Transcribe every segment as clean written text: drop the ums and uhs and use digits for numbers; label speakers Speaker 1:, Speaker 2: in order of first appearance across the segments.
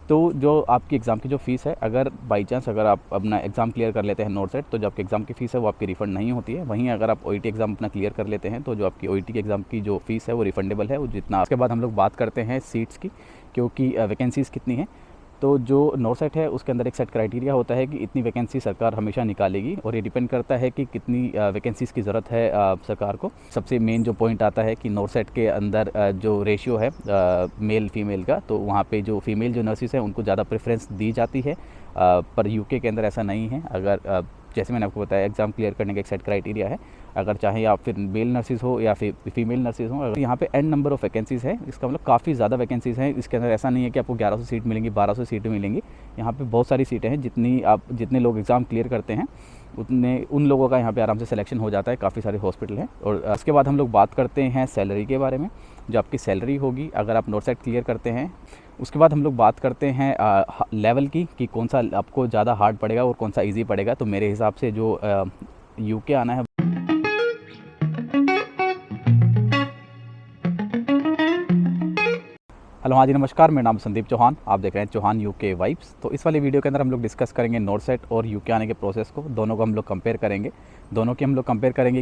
Speaker 1: तो जो आपकी एग्ज़ाम की जो फ़ीस है, अगर बाई चांस अगर आप अपना एग्ज़ाम क्लियर कर लेते हैं नॉर्थ सेट, तो जो आपकी एग्ज़ाम की फ़ीस है वो आपकी रिफ़ंड नहीं होती है। वहीं अगर आप ओईटी एग्ज़ाम अपना क्लियर कर लेते हैं तो जो आपकी ओईटी के एग्ज़ाम की जो फ़ीस है वो रिफ़ंडेबल है, वो जितना। उसके बाद हम लोग बात करते हैं सीट्स की, क्योंकि वैकेंसीज़ कितनी हैं। तो जो नॉर्थ सेट है उसके अंदर एक सेट क्राइटेरिया होता है कि इतनी वैकेंसी सरकार हमेशा निकालेगी, और ये डिपेंड करता है कि कितनी वैकेंसीज़ की ज़रूरत है सरकार को। सबसे मेन जो पॉइंट आता है कि नॉर्थ सेट के अंदर जो रेशियो है मेल फीमेल का, तो वहाँ पे जो फीमेल जो नर्सिस हैं उनको ज़्यादा प्रेफरेंस दी जाती है, पर यूके के अंदर ऐसा नहीं है। अगर जैसे मैंने आपको बताया, एग्ज़ाम क्लियर करने का एक सेट क्राइटेरिया है। अगर चाहे आप फिर मेल नर्सिस हो या फिर फीमेल नर्सिस हो, अगर यहाँ पे एन नंबर ऑफ़ वैकेंसीज़ है, इसका मतलब काफ़ी ज़्यादा वैकेंसीज़ हैं। इसके अंदर ऐसा नहीं है कि आपको 1100 सीट मिलेंगी, 1200 सीटें मिलेंगी। यहाँ पे बहुत सारी सीटें हैं, जितने लोग एग्ज़ाम क्लियर करते हैं उन लोगों का यहाँ पे आराम से सिलेक्शन हो जाता है। काफ़ी सारे हॉस्पिटल हैं। और उसके बाद हम लोग बात करते हैं सैलरी के बारे में। जो आपकी सैलरी होगी अगर आप नॉर्थ सेट क्लियर करते हैं, उसके बाद हम लोग बात करते हैं लेवल की, कि कौन सा आपको ज़्यादा हार्ड पड़ेगा और कौन सा ईजी पड़ेगा। तो मेरे हिसाब से जो यूके आना है। हेलो, हाँ जी, नमस्कार। मेरा नाम संदीप चौहान, आप देख रहे हैं चौहान यूके वाइब्स। तो इस वाली वीडियो के अंदर हम लोग डिस्कस करेंगे नॉर्थ सेट और यूके आने के प्रोसेस को। दोनों को हम लोग कंपेयर करेंगे।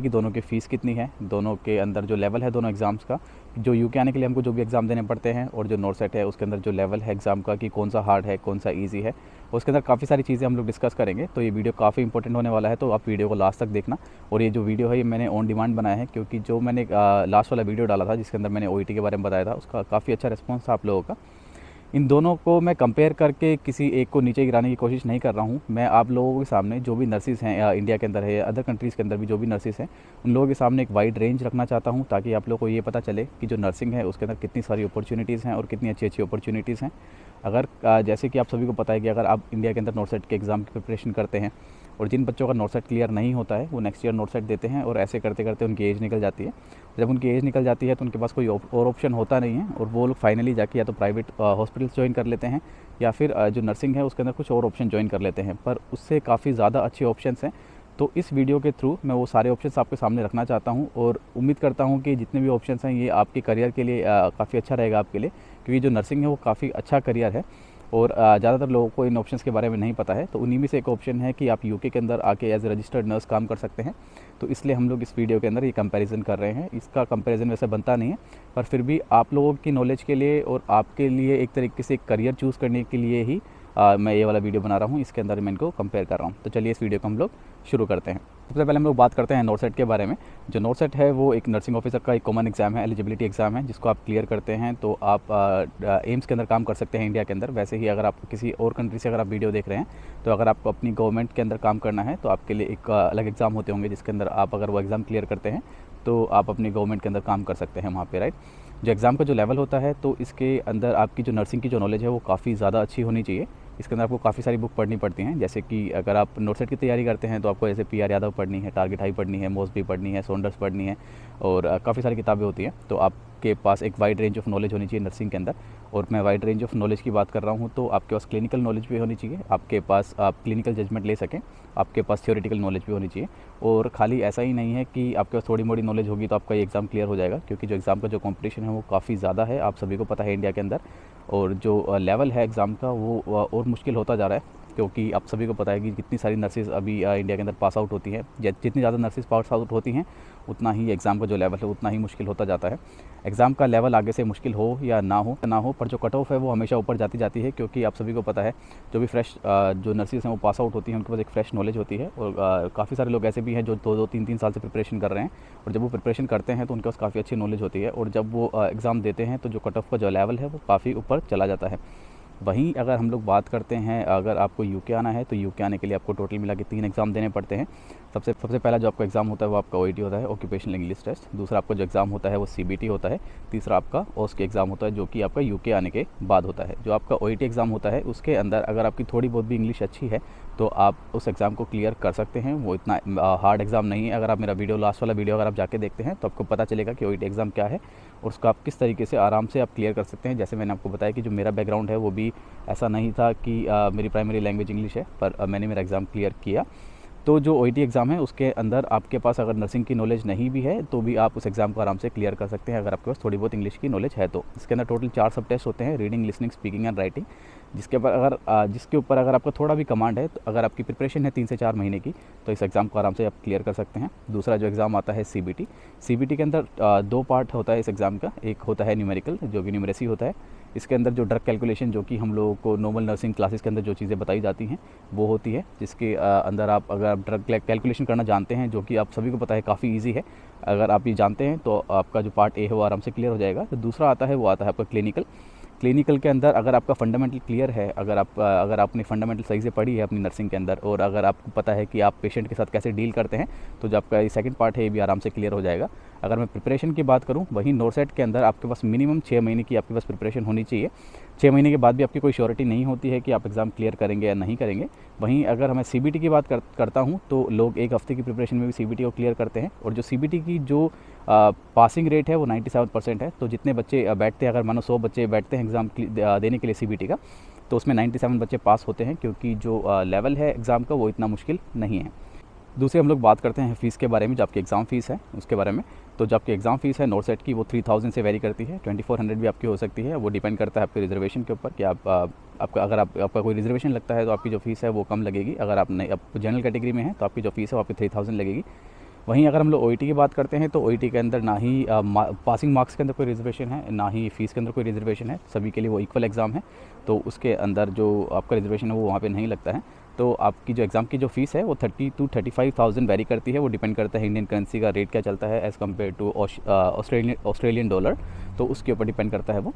Speaker 1: कि दोनों की फ़ीस कितनी है, दोनों के अंदर जो लेवल है दोनों एग्ज़ाम्स का, जो यूके आने के लिए हमको जो भी एग्ज़ाम देने पड़ते हैं, और जो नॉर्थ सेट है उसके अंदर जो लेवल है एग्ज़ाम का, कि कौन सा हार्ड है कौन सा ईजी है। उसके अंदर काफ़ी सारी चीज़ें हम लोग डिस्कस करेंगे। तो ये वीडियो काफ़ी इंपॉर्टेंट होने वाला है, तो आप वीडियो को लास्ट तक देखना। और ये जो वीडियो है ये मैंने ऑन डिमांड बनाया है, क्योंकि जो मैंने लास्ट वाला वीडियो डाला था जिसके अंदर मैंने ओईटी के बारे में बताया था, उसका काफ़ी अच्छा रिस्पॉन्स था आप लोगों का। इन दोनों को मैं कंपेयर करके किसी एक को नीचे गिराने की कोशिश नहीं कर रहा हूँ। मैं आप लोगों के सामने जो भी नर्सिस हैं इंडिया के अंदर है या अदर कंट्रीज़ के अंदर भी जो भी नर्सिस हैं, उन लोगों के सामने एक वाइड रेंज रखना चाहता हूँ, ताकि आप लोगों को ये पता चले कि जो नर्सिंग है उसके अंदर कितनी सारी अपॉर्चुनिटीज़ हैं और कितनी अच्छी अच्छी अपॉर्चुनिटीज़ हैं। अगर जैसे कि आप सभी को पता है कि अगर आप इंडिया के अंदर नॉर्थ सेट के एग्ज़ाम की प्रिपरेशन करते हैं, और जिन बच्चों का नॉर्थ सेट क्लियर नहीं होता है वो नेक्स्ट ईयर नॉर्थ सेट देते हैं, और ऐसे करते करते उनकी एज निकल जाती है। जब उनकी एज निकल जाती है तो उनके पास कोई और ऑप्शन होता नहीं है, और वो लोग फाइनली जाके या तो प्राइवेट हॉस्पिटल्स ज्वाइन कर लेते हैं, या फिर जो नर्सिंग है उसके अंदर कुछ और ऑप्शन ज्वाइन कर लेते हैं। पर उससे काफ़ी ज़्यादा अच्छे ऑप्शंस हैं। तो इस वीडियो के थ्रू मैं वो सारे ऑप्शंस आपके सामने रखना चाहता हूँ, और उम्मीद करता हूँ कि जितने भी ऑप्शंस हैं ये आपके करियर के लिए काफ़ी अच्छा रहेगा आपके लिए, क्योंकि जो नर्सिंग है वो काफ़ी अच्छा करियर है, और ज़्यादातर लोगों को इन ऑप्शंस के बारे में नहीं पता है। तो उन्हीं में से एक ऑप्शन है कि आप यूके के अंदर आके एज ए रजिस्टर्ड नर्स काम कर सकते हैं। तो इसलिए हम लोग इस वीडियो के अंदर ये कंपैरिजन कर रहे हैं। इसका कंपैरिजन वैसे बनता नहीं है, पर फिर भी आप लोगों की नॉलेज के लिए और आपके लिए एक तरीके से एक करियर चूज़ करने के लिए ही मैं ये वाला वीडियो बना रहा हूँ। इसके अंदर मैं इनको कंपेयर कर रहा हूँ। तो चलिए इस वीडियो को हम लोग शुरू करते हैं। सबसे पहले हम लोग बात करते हैं नॉर्थ सेट के बारे में। जो नॉर्थ सेट है वो एक नर्सिंग ऑफिसर का एक कॉमन एग्जाम है, एलिजिबिलिटी एग्जाम है, जिसको आप क्लियर करते हैं तो आप एम्स के अंदर काम कर सकते हैं इंडिया के अंदर। वैसे ही अगर आप किसी और कंट्री से अगर आप वीडियो देख रहे हैं, तो अगर आपको अपनी गवर्नमेंट के अंदर काम करना है तो आपके लिए एक अलग एग्ज़ाम होते होंगे, जिसके अंदर आप अगर वो एग्ज़ाम क्लियर करते हैं तो आप अपनी गवर्नमेंट के अंदर काम कर सकते हैं वहाँ पे, राइट। जो एग्ज़ाम का जो लेवल होता है, तो इसके अंदर आपकी जो नर्सिंग की जो नॉलेज है वो काफ़ी ज़्यादा अच्छी होनी चाहिए। इसके अंदर आपको काफ़ी सारी बुक पढ़नी पड़ती हैं, जैसे कि अगर आप नॉर्थ सेट की तैयारी करते हैं तो आपको जैसे पीआर यादव पढ़नी है, टारगेट हाई पढ़नी है, मोस्बी पढ़नी है, सॉन्डर्स पढ़नी है, और काफ़ी सारी किताबें होती हैं। तो आपके पास एक वाइड रेंज ऑफ नॉलेज होनी चाहिए नर्सिंग के अंदर। और मैं वाइड रेंज ऑफ नॉलेज की बात कर रहा हूँ, तो आपके पास क्लिनिकल नॉलेज भी होनी चाहिए, आपके पास आप क्लिनिकल जजमेंट ले सकें, आपके पास थ्योरेटिकल नॉलेज भी होनी चाहिए। और खाली ऐसा ही नहीं है कि आपके पास थोड़ी मोड़ी नॉलेज होगी तो आपका ये एग्ज़ाम क्लियर हो जाएगा, क्योंकि जो एग्ज़ाम का जो कॉम्पिटिशन है वो काफ़ी ज़्यादा है, आप सभी को पता है इंडिया के अंदर। और जो लेवल है एग्ज़ाम का वो और मुश्किल होता जा रहा है, क्योंकि आप सभी को पता है कि कितनी सारी नर्सेज़ अभी इंडिया के अंदर पास आउट होती हैं। जितनी ज़्यादा नर्सेज़ पास आउट होती हैं, उतना ही एग्ज़ाम का जो लेवल है उतना ही मुश्किल होता जाता है। एग्ज़ाम का लेवल आगे से मुश्किल हो या ना हो, पर जो कट ऑफ है वो हमेशा ऊपर जाती है, क्योंकि आप सभी को पता है जो भी फ्रेश जो नर्सेज़ हैं वो पास आउट होती हैं, उनके पास एक फ्रेश नॉलेज होती है। और काफ़ी सारे लोग ऐसे भी हैं जो 2-2, 3-3 साल से प्रिपरेशन कर रहे हैं, और जब वो प्रिपरेशन करते हैं तो उनके पास काफ़ी अच्छी नॉलेज होती है, और जब वो एग्ज़ाम देते हैं तो जो कट ऑफ का जो लेवल है वो काफ़ी ऊपर चला जाता है। वहीं अगर हम लोग बात करते हैं, अगर आपको यूके आना है तो यूके आने के लिए आपको टोटल मिला के 3 एग्ज़ाम देने पड़ते हैं। सबसे पहला जो आपका एग्ज़ाम होता है वो आपका ओईटी होता है, ऑक्यूपेशनल इंग्लिश टेस्ट। दूसरा आपका जो एग्ज़ाम होता है वो सीबीटी होता है। तीसरा आपका ओस्के एग्ज़ाम होता है, जो कि आपका यूके आने के बाद होता है। जो आपका ओईटी एग्ज़ाम होता है उसके अंदर अगर आपकी थोड़ी बहुत भी इंग्लिश अच्छी है तो आप उस एग्ज़ाम को क्लियर कर सकते हैं। वो इतना हार्ड एग्ज़ाम नहीं है। अगर आप मेरा लास्ट वाला वीडियो अगर आप जाके देखते हैं तो आपको पता चलेगा कि ओईटी एग्ज़ाम क्या है, और उसको आप किस तरीके से आराम से आप क्लियर कर सकते हैं। जैसे मैंने आपको बताया कि जो मेरा बैकग्राउंड है वो भी ऐसा नहीं था कि मेरी प्राइमरी लैंग्वेज इंग्लिश है, पर मैंने मेरा एग्ज़ाम क्लियर किया। तो जो ओईटी एग्ज़ाम है उसके अंदर आपके पास अगर नर्सिंग की नॉलेज नहीं भी है तो भी आप उस एग्ज़ाम को आराम से क्लियर कर सकते हैं, अगर आपके पास थोड़ी बहुत इंग्लिश की नॉलेज है तो। इसके अंदर टोटल 4 सब टेस्ट होते हैं, reading, listening, speaking and writing. जिसके ऊपर अगर आपका थोड़ा भी कमांड है, तो अगर आपकी प्रिपरेशन है 3 से 4 महीने की, तो इस एग्ज़ाम को आराम से आप क्लियर कर सकते हैं। दूसरा जो एग्ज़ाम आता है CBT। CBT के अंदर 2 पार्ट होता है इस एग्ज़ाम का। एक होता है न्यूमेरिकल, जो कि न्यूमरेसी होता है। इसके अंदर जो ड्रग कैलकुलेशन, जो कि हम लोगों को नॉर्मल नर्सिंग क्लासेस के अंदर जो चीज़ें बताई जाती हैं वो होती है, जिसके अंदर अगर आप ड्रग कैलकुलेशन करना जानते हैं, जो कि आप सभी को पता है काफ़ी ईजी है, अगर आप ये जानते हैं तो आपका जो पार्ट ए है वो आराम से क्लियर हो जाएगा। तो दूसरा आता है वो आता है आपका क्लिनिकल के अंदर अगर आपका फंडामेंटल क्लियर है, अगर आपने फंडामेंटल सही से पढ़ी है अपनी नर्सिंग के अंदर, और अगर आपको पता है कि आप पेशेंट के साथ कैसे डील करते हैं, तो जो आपका ये सेकंड पार्ट है ये भी आराम से क्लियर हो जाएगा। अगर मैं प्रिपरेशन की बात करूं, वहीं नॉर्सेट के अंदर आपके पास मिनिमम 6 महीने की आपके पास प्रिपरेशन होनी चाहिए। 6 महीने के बाद भी आपकी कोई श्योरिटी नहीं होती है कि आप एग्ज़ाम क्लियर करेंगे या नहीं करेंगे। वहीं अगर मैं CBT की बात करता हूँ, तो लोग 1 हफ्ते की प्रिपरेशन में भी CBT को क्लियर करते हैं, और जो CBT की जो पासिंग रेट है वो 97% है। तो जितने बच्चे बैठते हैं, अगर मानो 100 बच्चे बैठते हैं एग्ज़ाम देने के लिए CBT का, तो उसमें 97 बच्चे पास होते हैं, क्योंकि जो लेवल है एग्ज़ाम का वो इतना मुश्किल नहीं है। दूसरी हम लोग बात करते हैं फ़ीस के बारे में, जो आपकी एग्ज़ाम फ़ीस है उसके बारे में। तो जो आपकी एग्ज़ाम फ़ीस है नॉर्सेट की, वो 3000 से वेरी करती है, 2400 भी आपकी हो सकती है। वो डिपेंड करता है आपके रिजर्वेशन के ऊपर कि आपका कोई रिजर्वेशन लगता है तो आपकी जो फ़ीस है वो कम लगेगी। अगर आप जनरल कैटेगरी में हैं तो आपकी जो फ़ीस है वो आपकी 3000 लगेगी। वहीं अगर हम लोग OET की बात करते हैं, तो OET के अंदर ना ही पासिंग मार्क्स के अंदर कोई रिजर्वेशन है, ना ही फ़ीस के अंदर कोई रिजर्वेशन है। सभी के लिए वो इक्वल एग्ज़ाम है, तो उसके अंदर जो आपका रिजर्वेशन है वो वहाँ पे नहीं लगता है। तो आपकी जो एग्ज़ाम की जो फ़ीस है वो 30 to 35,000 वेरी करती है। वो डिपेंड करता है इंडियन करेंसी का रेट क्या चलता है as compared to Australian dollar, तो उसके ऊपर डिपेंड करता है वो।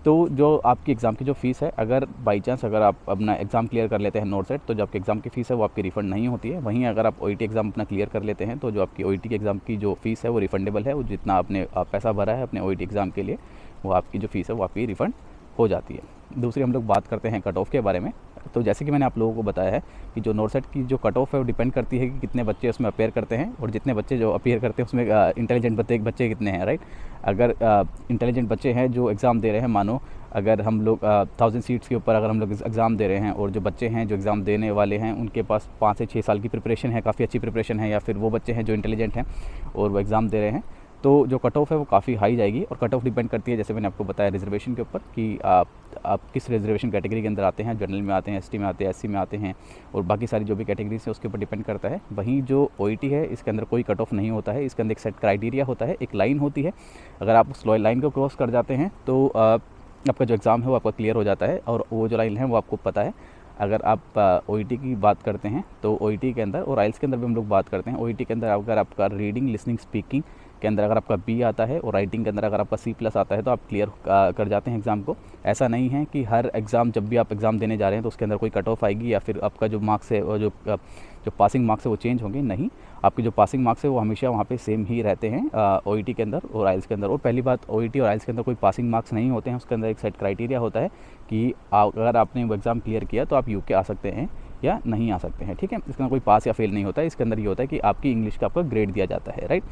Speaker 1: तो जो आपकी एग्ज़ाम की जो फ़ीस है, अगर बाई चांस अगर आप अपना एग्ज़ाम क्लियर कर लेते हैं नॉर्सेट, तो जो आपकी एग्ज़ाम की फ़ीस है वो आपकी रिफ़ंड नहीं होती है। वहीं अगर आप OET एग्ज़ाम अपना क्लियर कर लेते हैं, तो जो आपकी OET के एग्ज़ाम की जो फ़ीस है वो रिफ़ंडेबल है। वो जितना आपने पैसा भरा है अपने OET एग्ज़ाम के लिए, वो आपकी जो फ़ीस है वो आपकी रिफ़ंड हो जाती है। दूसरी हम लोग बात करते हैं कट ऑफ के बारे में। तो जैसे कि मैंने आप लोगों को बताया है कि जो नॉर्सेट की जो कट ऑफ है वो डिपेंड करती है कि कितने बच्चे उसमें अपेयर करते हैं, और जितने बच्चे जो अपेयर करते हैं उसमें इंटेलिजेंट बच्चे कितने हैं, राइट। अगर इंटेलिजेंट बच्चे हैं जो एग्ज़ाम दे रहे हैं, मानो अगर हम लोग 1000 सीट्स के ऊपर अगर हम लोग एग्ज़ाम दे रहे हैं, और जो बच्चे हैं जो एग्ज़ाम देने वाले हैं उनके पास 5 से 6 साल की प्रिपरेशन है, काफ़ी अच्छी प्रिपरेशन है, या फिर वो बच्चे हैं जो इंटेलिजेंट हैं और वो एग्ज़ाम दे रहे हैं, तो जो कट ऑफ है वो काफ़ी हाई जाएगी। और कट ऑफ डिपेंड करती है, जैसे मैंने आपको बताया, रिजर्वेशन के ऊपर कि आप किस रिजर्वेशन कैटेगरी के अंदर आते हैं, जनरल में आते हैं, ST में आते हैं, SC में आते हैं, और बाकी सारी जो भी कैटेगरीज है उसके ऊपर डिपेंड करता है। वहीं जो OET है इसके अंदर कोई कट ऑफ नहीं होता है, इसके अंदर एक सेट क्राइटेरिया होता है, एक लाइन होती है। अगर आप उस लाइन को क्रॉस कर जाते हैं तो आपका जो एग्ज़ाम है वो आपका क्लियर हो जाता है, और वो जो लाइन है वो आपको पता है। अगर आप OET की बात करते हैं तो OET के अंदर, और IELTS के अंदर भी हम लोग बात करते हैं, OET के अंदर अगर आपका रीडिंग, लिसनिंग, स्पीकिंग के अंदर अगर आपका B आता है, और राइटिंग के अंदर अगर आपका C+ आता है, तो आप क्लियर कर जाते हैं एग्ज़ाम को। ऐसा नहीं है कि हर एग्ज़ाम, जब भी आप एग्ज़ाम देने जा रहे हैं तो उसके अंदर कोई कट ऑफ आएगी, या फिर आपका जो मार्क्स है, जो पासिंग मार्क्स है वो चेंज होंगे। नहीं, आपके जो पासिंग मार्क्स है वो हमेशा वहाँ पे सेम ही रहते हैं OET के अंदर और IELTS के अंदर। और पहली बात, OET और IELTS के अंदर कोई पासिंग मार्क्स नहीं होते हैं, उसके अंदर एक सेट क्राइटेरिया होता है कि अगर आपने वो एग्ज़ाम क्लियर किया तो आप UK आ सकते हैं या नहीं आ सकते हैं, ठीक है। इसके अंदर कोई पास या फेल नहीं होता है, इसके अंदर ये होता है कि आपकी इंग्लिश का आपका ग्रेड दिया जाता है, राइट।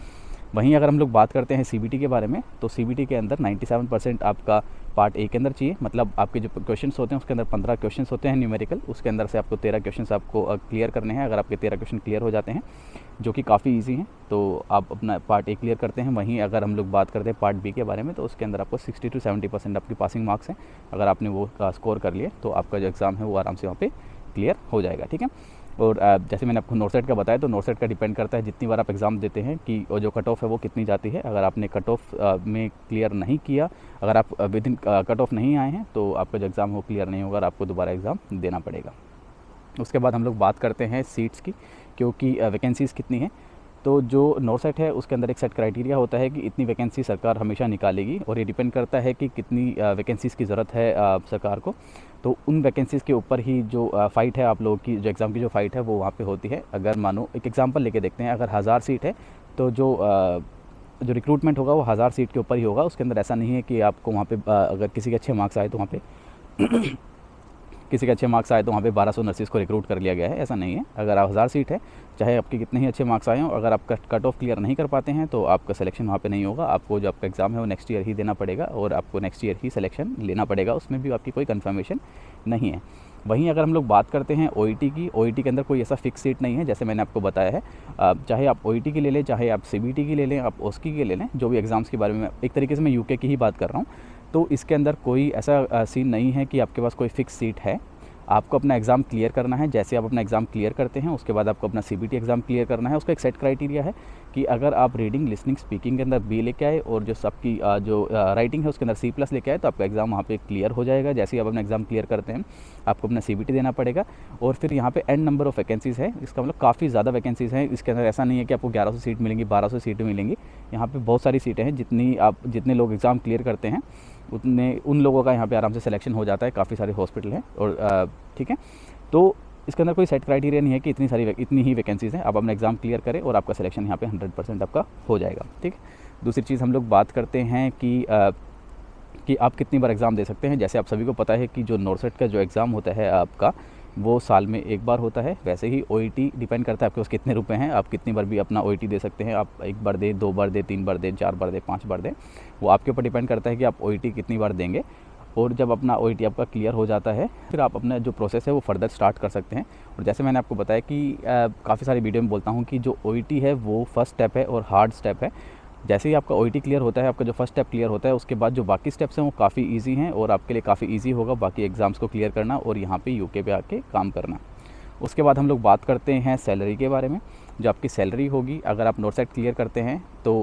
Speaker 1: वहीं अगर हम लोग बात करते हैं CBT के बारे में, तो CBT के अंदर 97% आपका पार्ट A के अंदर चाहिए। मतलब आपके जो क्वेश्चंस होते हैं उसके अंदर 15 क्वेश्चंस होते हैं न्यूमेरिकल, उसके अंदर से आपको 13 क्वेश्चंस आपको क्लियर करने हैं। अगर आपके 13 क्वेश्चन क्लियर हो जाते हैं, जो कि काफ़ी ईजी हैं, तो आप अपना पार्ट A क्लियर करते हैं। वहीं अगर हम लोग बात करते हैं पार्ट B के बारे में, तो उसके अंदर आपको 60 to 70% आपकी पासिंग मार्क्स हैं। अगर आपने वो स्कोर कर लिए तो आपका जो एग्ज़ाम है वो आराम से वहाँ पर क्लियर हो जाएगा, ठीक है। और जैसे मैंने आपको नॉर्सेट का बताया, तो नॉर्सेट का डिपेंड करता है जितनी बार आप एग्ज़ाम देते हैं कि जो कट ऑफ है वो कितनी जाती है। अगर आपने कट ऑफ में क्लियर नहीं किया, अगर आप विद इन कट ऑफ नहीं आए हैं, तो आपका जो एग्ज़ाम वो क्लियर नहीं होगा और आपको दोबारा एग्ज़ाम देना पड़ेगा। उसके बाद हम लोग बात करते हैं सीट्स की, क्योंकि वैकेंसीज़ कितनी हैं। तो जो नॉर्सेट है उसके अंदर एक सेट क्राइटेरिया होता है कि इतनी वैकेंसी सरकार हमेशा निकालेगी, और ये डिपेंड करता है कि कितनी वैकेंसीज़ की ज़रूरत है सरकार को। तो उन वैकेंसीज़ के ऊपर ही जो फ़ाइट है आप लोगों की, जो एग्ज़ाम की जो फ़ाइट है वो वहाँ पे होती है। अगर मानो एक एग्ज़ाम्पल लेके देखते हैं, अगर 1000 सीट है तो जो रिक्रूटमेंट होगा वो 1000 सीट के ऊपर ही होगा। उसके अंदर ऐसा नहीं है कि आपको वहाँ पे अगर किसी के अच्छे मार्क्स आए तो वहाँ पे किसी के अच्छे मार्क्स आए तो वहाँ पे 1200 नर्सिस को रिक्रूट कर लिया गया है, ऐसा नहीं है। अगर आप 1000 सीट है, चाहे आपके कितने ही अच्छे मार्क्स आए हों, अगर आप कट ऑफ क्लियर नहीं कर पाते हैं तो आपका सिलेक्शन वहाँ पे नहीं होगा। आपको जो आपका एग्ज़ाम है वो नेक्स्ट ईयर ही देना पड़ेगा, और आपको नेक्स्ट ईयर ही सिलेक्शन लेना पड़ेगा, उसमें भी आपकी कोई कन्फर्मेशन नहीं है। वहीं अगर हम लोग बात करते हैं OET की, OET के अंदर कोई ऐसा फिक्स सीट नहीं है, जैसे मैंने आपको बताया है। चाहे आप OET की ले लें, चाहे आप CBT की ले लें, आप OSCE की ले लें, जो भी एग्ज़ाम्स के बारे में, एक तरीके से मैं UK की ही बात कर रहा हूँ। तो इसके अंदर कोई ऐसा सीन नहीं है कि आपके पास कोई फ़िक्स सीट है। आपको अपना एग्ज़ाम क्लियर करना है। जैसे आप अपना एग्ज़ाम क्लियर करते हैं उसके बाद आपको अपना सीबीटी एग्ज़ाम क्लियर करना है। उसका एक सेट क्राइटेरिया है कि अगर आप रीडिंग, लिसनिंग, स्पीकिंग के अंदर बी लेके आए और जो सबकी जो राइटिंग है उसके अंदर C+ लेके आए तो आपका एग्ज़ाम वहाँ पे क्लियर हो जाएगा। जैसे ही आप अपना एग्ज़ाम क्लियर करते हैं आपको अपना सीबीटी देना पड़ेगा। और फिर यहाँ पे एन नंबर ऑफ़ वैकेंसीज़ है, इसका मतलब काफ़ी ज़्यादा वैकेंसीज़ हैं। इसके अंदर ऐसा नहीं है कि आपको 1100 सीट मिलेंगी, 1200 सीटें मिलेंगी। यहाँ पे बहुत सारी सीटें हैं। जितने लोग एग्ज़ाम क्लियर करते हैं उन लोगों का यहाँ पे आराम से सिलेक्शन हो जाता है। काफ़ी सारे हॉस्पिटल हैं और ठीक है, तो इसके अंदर कोई सेट क्राइटेरिया नहीं है कि इतनी ही वैकेंसीज़ हैं। आप अपना एग्ज़ाम क्लियर करें और आपका सिलेक्शन यहाँ पे 100% आपका हो जाएगा। ठीक है, दूसरी चीज़ हम लोग बात करते हैं कि आप कितनी बार एग्ज़ाम दे सकते हैं। जैसे आप सभी को पता है कि जो नॉर्सेट का जो एग्ज़ाम होता है आपका, वो साल में एक बार होता है। वैसे ही OET डिपेंड करता है आपके पास कितने रुपए हैं, आप कितनी बार भी अपना OET दे सकते हैं। आप 1 बार दें, 2 बार दें, 3 बार दें, 4 बार दें, 5 बार दें, वो आपके ऊपर डिपेंड करता है कि आप OET कितनी बार देंगे। और जब अपना OET आपका क्लियर हो जाता है फिर आप अपना जो प्रोसेस है वो फर्दर स्टार्ट कर सकते हैं। और जैसे मैंने आपको बताया कि काफ़ी सारी वीडियो में बोलता हूँ कि जो OET है वो फर्स्ट स्टेप है और हार्ड स्टेप है। जैसे ही आपका OET क्लियर होता है, आपका जो फर्स्ट स्टेप क्लियर होता है, उसके बाद जो बाकी स्टेप्स हैं वो काफ़ी ईजी हैं और आपके लिए काफ़ी ईजी होगा बाकी एग्ज़ाम्स को क्लियर करना और यहाँ पे UK पे आके काम करना। उसके बाद हम लोग बात करते हैं सैलरी के बारे में। जो आपकी सैलरी होगी अगर आप नॉर्सेट क्लियर करते हैं तो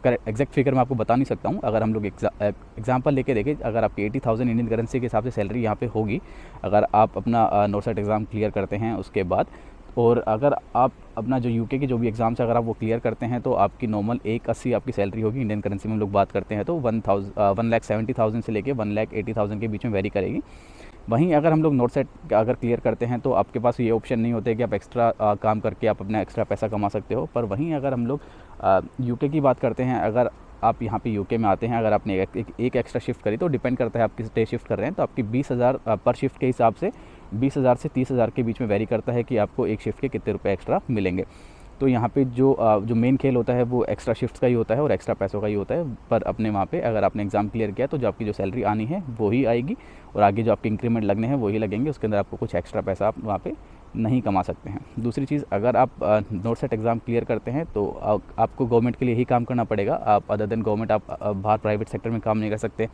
Speaker 1: एग्जैक्ट फिगर मैं आपको बता नहीं सकता हूँ। अगर हम लोग एग्जांपल लेके देखें, अगर आपकी 80,000 इंडियन करेंसी के हिसाब से सैलरी यहाँ पे होगी अगर आप अपना नॉर्सेट एग्ज़ाम क्लियर करते हैं उसके बाद। और अगर आप अपना जो UK के जो भी एग्ज़ाम्स अगर आप वो क्लियर करते हैं तो आपकी नॉर्मल 180 आपकी सैलरी होगी। इंडियन करेंसी में हम लोग बात करते हैं तो 1,70,000 से लेके 1,80,000 के बीच में वेरी करेगी। वहीं अगर हम लोग नॉर्सेट अगर क्लियर करते हैं तो आपके पास ये ऑप्शन नहीं होते कि आप एक्स्ट्रा काम करके आप अपना एक्स्ट्रा पैसा कमा सकते हो। पर वहीं अगर हम लोग UK की बात करते हैं, अगर आप यहाँ पे UK में आते हैं, अगर आपने एक एक्स्ट्रा शिफ्ट करी तो डिपेंड करता है आप किस डे शिफ्ट कर रहे हैं, तो आपकी 20,000 पर शिफ्ट के हिसाब से 20,000 से 30,000 के बीच में वेरी करता है कि आपको एक शिफ्ट के कितने रुपए एक्स्ट्रा मिलेंगे। तो यहाँ पे जो मेन खेल होता है वो एक्स्ट्रा शिफ्ट्स का ही होता है और एक्स्ट्रा पैसों का ही होता है। पर अपने वहाँ पे अगर आपने एग्ज़ाम क्लियर किया तो जो आपकी जो सैलरी आनी है वो ही आएगी और आगे जो आपके इंक्रीमेंट लगने हैं वही लगेंगे। उसके अंदर आपको कुछ एक्स्ट्रा पैसा आप वहाँ पे नहीं कमा सकते हैं। दूसरी चीज़, अगर आप नॉर्सेट एग्ज़ाम क्लियर करते हैं तो आपको गवर्नमेंट के लिए ही काम करना पड़ेगा। आप अदर देन गवर्नमेंट आप बाहर प्राइवेट सेक्टर में काम नहीं कर सकते,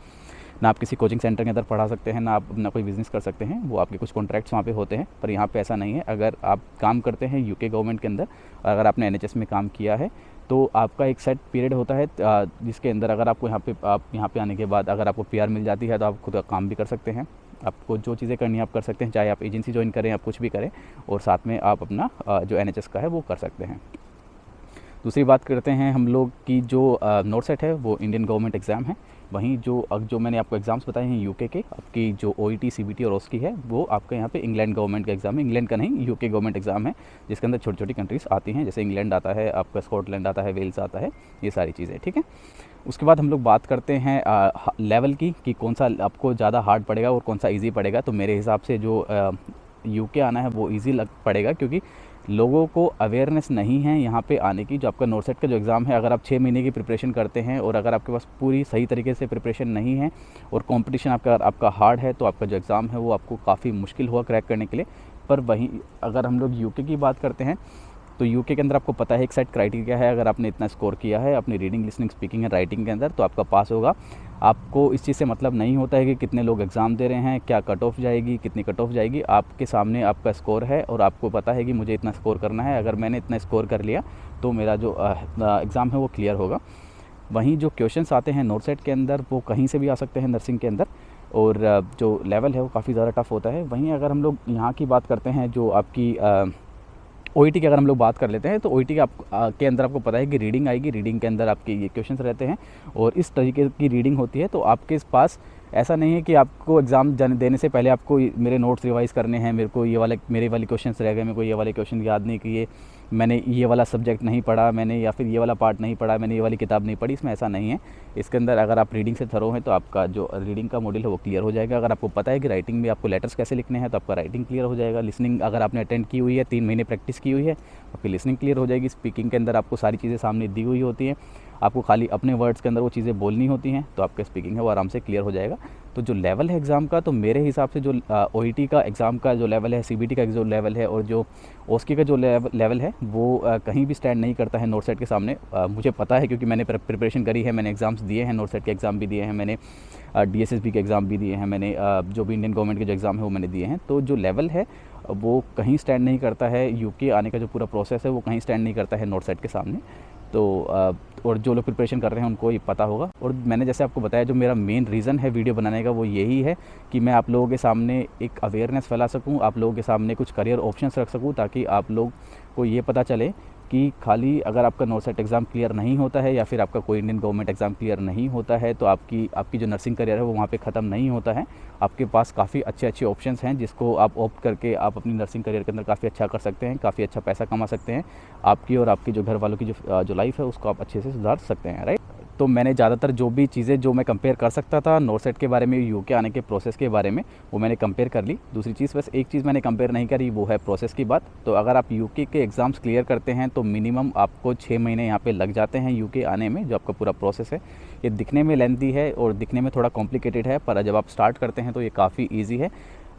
Speaker 1: ना आप किसी कोचिंग सेंटर के अंदर पढ़ा सकते हैं, ना आप अपना कोई बिज़नेस कर सकते हैं। वो आपके कुछ कॉन्ट्रैक्ट्स वहाँ पे होते हैं, पर यहाँ पे ऐसा नहीं है। अगर आप काम करते हैं UK गवर्नमेंट के अंदर, अगर आपने NHS में काम किया है तो आपका एक सेट पीरियड होता है जिसके अंदर अगर आपको आप यहाँ पे आने के बाद अगर आपको PR मिल जाती है तो आप खुद का काम भी कर सकते हैं। आपको जो चीज़ें करनी है आप कर सकते हैं, चाहे आप एजेंसी ज्वाइन करें, आप कुछ भी करें, और साथ में आप अपना जो NHS का है वो कर सकते हैं। दूसरी बात करते हैं हम लोग की जो नॉर्सेट है वो इंडियन गवर्नमेंट एग्ज़ाम है। वहीं जो मैंने आपको एग्ज़ाम्स बताए हैं UK के, आपकी जो OET, CBT और OSCE है वो आपका यहाँ पे इंग्लैंड गवर्नमेंट का एग्ज़ाम है। इंग्लैंड का नहीं, UK गवर्नमेंट एग्ज़ाम है जिसके अंदर छोटी छोटी कंट्रीज़ आती हैं, जैसे इंग्लैंड आता है, आपका स्कॉटलैंड आता है, वेल्स आता है, ये सारी चीज़ें। ठीक है, उसके बाद हम लोग बात करते हैं लेवल की कि कौन सा आपको ज़्यादा हार्ड पड़ेगा और कौन सा ईजी पड़ेगा। तो मेरे हिसाब से जो UK आना है वो ईजी पड़ेगा, क्योंकि लोगों को अवेयरनेस नहीं है यहाँ पे आने की। जो आपका नॉर्सेट का जो एग्ज़ाम है, अगर आप 6 महीने की प्रिपरेशन करते हैं और अगर आपके पास पूरी सही तरीके से प्रिपरेशन नहीं है और कंपटीशन आपका हार्ड है तो आपका जो एग्ज़ाम है वो आपको काफ़ी मुश्किल हुआ क्रैक करने के लिए। पर वहीं अगर हम लोग UK की बात करते हैं तो UK के अंदर आपको पता है एक सेट क्राइटेरिया है। अगर आपने इतना स्कोर किया है अपनी reading, listening, speaking and writing के अंदर तो आपका पास होगा। आपको इस चीज़ से मतलब नहीं होता है कि कितने लोग एग्ज़ाम दे रहे हैं, क्या कट ऑफ जाएगी, कितनी कट ऑफ जाएगी। आपके सामने आपका स्कोर है और आपको पता है कि मुझे इतना स्कोर करना है। अगर मैंने इतना स्कोर कर लिया तो मेरा जो एग्ज़ाम है वो क्लियर होगा। वहीं जो क्वेश्चंस आते हैं नॉर्सेट के अंदर वो कहीं से भी आ सकते हैं नर्सिंग के अंदर, और जो लेवल है वो काफ़ी ज़्यादा टफ होता है। वहीं अगर हम लोग यहाँ की बात करते हैं, जो आपकी OET की अगर हम लोग बात कर लेते हैं तो OET के अंदर आपको पता है कि रीडिंग आएगी। रीडिंग के अंदर आपके ये क्वेश्चंस रहते हैं और इस तरीके की रीडिंग होती है। तो आपके पास ऐसा नहीं है कि आपको एग्ज़ाम देने से पहले आपको मेरे नोट्स रिवाइज़ करने हैं, मेरे वाले क्वेश्चंस रह गए, मेरे को ये वाले क्वेश्चन याद नहीं किए, मैंने ये वाला सब्जेक्ट नहीं पढ़ा, मैंने या फिर ये वाला पार्ट नहीं पढ़ा, मैंने ये वाली किताब नहीं पढ़ी। इसमें ऐसा नहीं है। इसके अंदर अगर आप रीडिंग से थरो हैं तो आपका जो रीडिंग का मॉड्यूल है वो क्लियर हो जाएगा। अगर आपको पता है कि राइटिंग में आपको लेटर्स कैसे लिखने हैं तो आपका राइटिंग क्लियर हो जाएगा। लिसनिंग अगर आपने अटेंड की हुई है, 3 महीने प्रैक्टिस की हुई है, आपकी लिसनिंग क्लियर हो जाएगी। स्पीकिंग के अंदर आपको सारी चीज़ें सामने दी हुई होती हैं, आपको खाली अपने वर्ड्स के अंदर वो चीज़ें बोलनी होती हैं, तो आपका स्पीकिंग है वो आराम से क्लियर हो जाएगा। तो जो लेवल है एग्ज़ाम का, तो मेरे हिसाब से जो OET का एग्ज़ाम का जो लेवल है, CBT का जो लेवल है और जो OSCE का जो लेवल है वो कहीं भी स्टैंड नहीं करता है नॉर्थ के सामने। मुझे पता है क्योंकि मैंने प्रिपरेशन करी है, मैंने एग्ज़ाम्स दिए हैं, नॉर्थ के एग्ज़ाम भी दिए हैं मैंने, DSSB के एग्ज़ाम भी दिए हैं मैंने, जो भी इंडियन गवर्नमेंट के जो एग्ज़ाम है वो मैंने दिए हैं। तो जो लेवल है वो कहीं स्टैंड नहीं करता है, UK आने का जो पूरा प्रोसेस है वो कहीं स्टैंड नहीं करता है नॉर्थ के सामने। तो और जो लोग प्रिपरेशन कर रहे हैं उनको ये पता होगा। और मैंने जैसे आपको बताया, जो मेरा मेन रीज़न है वीडियो बनाने का वो यही है कि मैं आप लोगों के सामने एक अवेयरनेस फैला सकूं, आप लोगों के सामने कुछ करियर ऑप्शंस रख सकूं, ताकि आप लोग को ये पता चले कि खाली अगर आपका नॉर्थ एग्ज़ाम क्लियर नहीं होता है या फिर आपका कोई इंडियन गवर्नमेंट एग्ज़ाम क्लियर नहीं होता है तो आपकी जो नर्सिंग करियर है वो वहाँ पे ख़त्म नहीं होता है। आपके पास काफ़ी अच्छे ऑप्शंस हैं जिसको आप ऑप्ट करके आप अपनी नर्सिंग करियर के अंदर काफ़ी अच्छा कर सकते हैं, काफ़ी अच्छा पैसा कमा सकते हैं। आपकी और आपकी जो घर वालों की जो लाइफ है उसको आप अच्छे से सुधार सकते हैं, राइट। तो मैंने ज़्यादातर जो भी चीज़ें जो मैं कंपेयर कर सकता था नॉर्थ के बारे में, UK आने के प्रोसेस के बारे में, वो मैंने कंपेयर कर ली। दूसरी चीज़, बस एक चीज़ मैंने कंपेयर नहीं करी, वो है प्रोसेस की बात। तो अगर आप UK के एग्ज़ाम्स क्लियर करते हैं तो मिनिमम आपको 6 महीने यहाँ पे लग जाते हैं UK आने में। जो आपका पूरा प्रोसेस है ये दिखने में लेंथी है और दिखने में थोड़ा कॉम्प्लिकेटेड है, पर जब आप स्टार्ट करते हैं तो ये काफ़ी ईजी है।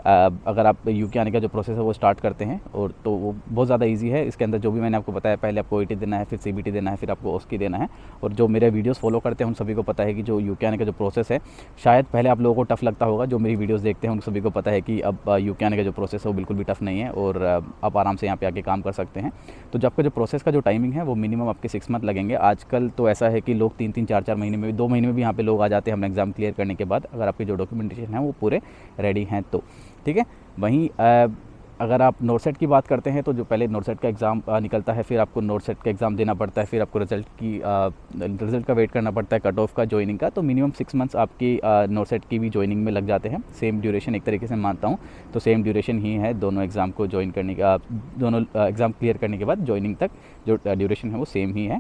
Speaker 1: अगर आप UK आने का जो प्रोसेस है वो स्टार्ट करते हैं और तो वो बहुत ज़्यादा इजी है। इसके अंदर जो भी मैंने आपको बताया, पहले आपको OET देना है, फिर CBT देना है, फिर आपको OSCE देना है। और जो मेरे वीडियोस फॉलो करते हैं उन सभी को पता है कि जो UK आने का जो प्रोसेस है, शायद पहले आप लोगों को टफ़ लगता होगा। जो मेरी वीडियोस देखते हैं उन सभी को पता है कि अब UK आने का जो प्रोसेस है वो बिल्कुल भी टफ़ नहीं है और आप आराम से यहाँ पे आके काम कर सकते हैं। तो जो आपका जो प्रोसेस का जो टाइमिंग है वो मिनिमम आपके 6 मंथ लगेंगे। आजकल तो ऐसा है कि लोग 3-3, 4-4 महीने में भी, 2 महीने में भी यहाँ पे लोग आ जाते हैं अपना एग्ज़ाम क्लियर करने के बाद, अगर आपके जो डॉक्यूमेंटेशन है वो पूरे रेडी हैं तो, ठीक है। वहीं अगर आप नॉर्थ की बात करते हैं तो जो पहले नॉर्थ का एग्ज़ाम निकलता है, फिर आपको नॉर्थ का एग्ज़ाम देना पड़ता है, फिर आपको रिज़ल्ट का वेट करना पड़ता है, कट ऑफ का, ज्वाइनिंग का। तो मिनिमम 6 मंथ्स आपकी नॉर्थ की भी ज्वाइनिंग में लग जाते हैं। सेम ड्यूरेशन एक तरीके से मानता हूँ तो सेम ड्यूरेशन ही है दोनों एग्ज़ाम को ज्वाइन करने का, दोनों एग्ज़ाम क्लियर करने के बाद ज्वाइनिंग तक जो ड्यूरेशन है वो सेम ही है।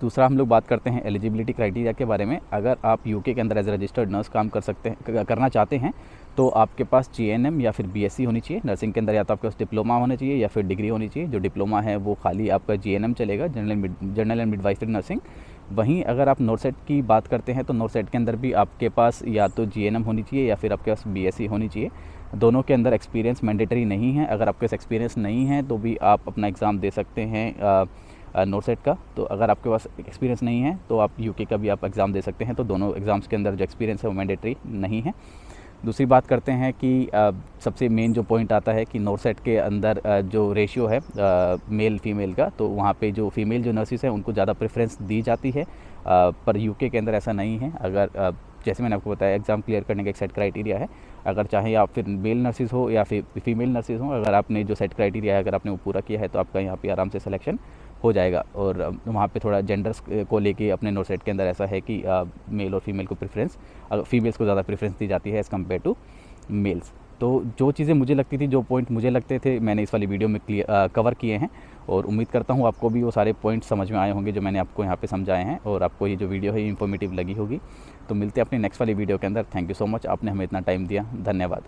Speaker 1: दूसरा हम लोग बात करते हैं एलिजिबिलिटी क्राइटेरिया के बारे में। अगर आप UK के अंदर एज ए रजिस्टर्ड नर्स काम करना चाहते हैं तो आपके पास GNM या फिर BSc होनी चाहिए। नर्सिंग के अंदर या तो आपके पास डिप्लोमा होना चाहिए या फिर डिग्री होनी चाहिए। जो डिप्लोमा है वो खाली आपका GNM चलेगा, जनरल एंड मिडवाइफरी नर्सिंग। वहीं अगर आप नॉर्थ की बात करते हैं तो नॉर्थ के अंदर भी आपके पास या तो GNM होनी चाहिए या फिर आपके पास BSc होनी चाहिए। दोनों के अंदर एक्सपीरियंस मैंडेटरी नहीं है। अगर आपके पास एक्सपीरियंस नहीं है तो भी आप अपना एग्ज़ाम दे सकते हैं नॉर्थ का। तो अगर आपके पास एक्सपीरियंस नहीं है तो आप UK का भी आप एग्ज़ाम दे सकते हैं। तो दोनों एग्ज़ाम्स के अंदर जो एक्सपीरियंस है वो मैंडेटरी नहीं है। दूसरी बात करते हैं कि सबसे मेन जो पॉइंट आता है कि नॉर्थ के अंदर जो रेशियो है मेल फीमेल का, तो वहाँ पे जो फीमेल जो नर्सिस हैं उनको ज़्यादा प्रेफरेंस दी जाती है, पर UK के अंदर ऐसा नहीं है। अगर जैसे मैंने आपको बताया एग्ज़ाम क्लियर करने का एक सेट क्राइटेरिया है। अगर चाहे आप फिर मेल नर्सिस हो या फिर फीमेल नर्सिस हो, अगर आपने जो सेट क्राइटेरिया है अगर आपने वो पूरा किया है तो आपका यहाँ पे आराम से सिलेक्शन हो जाएगा। और वहाँ पे थोड़ा जेंडर्स को लेके अपने नॉर्थ के अंदर ऐसा है कि मेल और फीमेल को प्रेफरेंस, फीमेल्स को ज़्यादा प्रेफरेंस दी जाती है एज़ कम्पेयर टू मेल्स। तो जो चीज़ें मुझे लगती थी, जो पॉइंट मुझे लगते थे, मैंने इस वाली वीडियो में कवर किए हैं और उम्मीद करता हूँ आपको भी वो सारे पॉइंट समझ में आए होंगे जो मैंने आपको यहाँ पे समझाए हैं और आपको ये जो वीडियो है इन्फॉर्मेटिव लगी होगी। तो मिलते हैं अपनी नेक्स्ट वाली वीडियो के अंदर। थैंक यू सो मच, आपने हमें इतना टाइम दिया, धन्यवाद।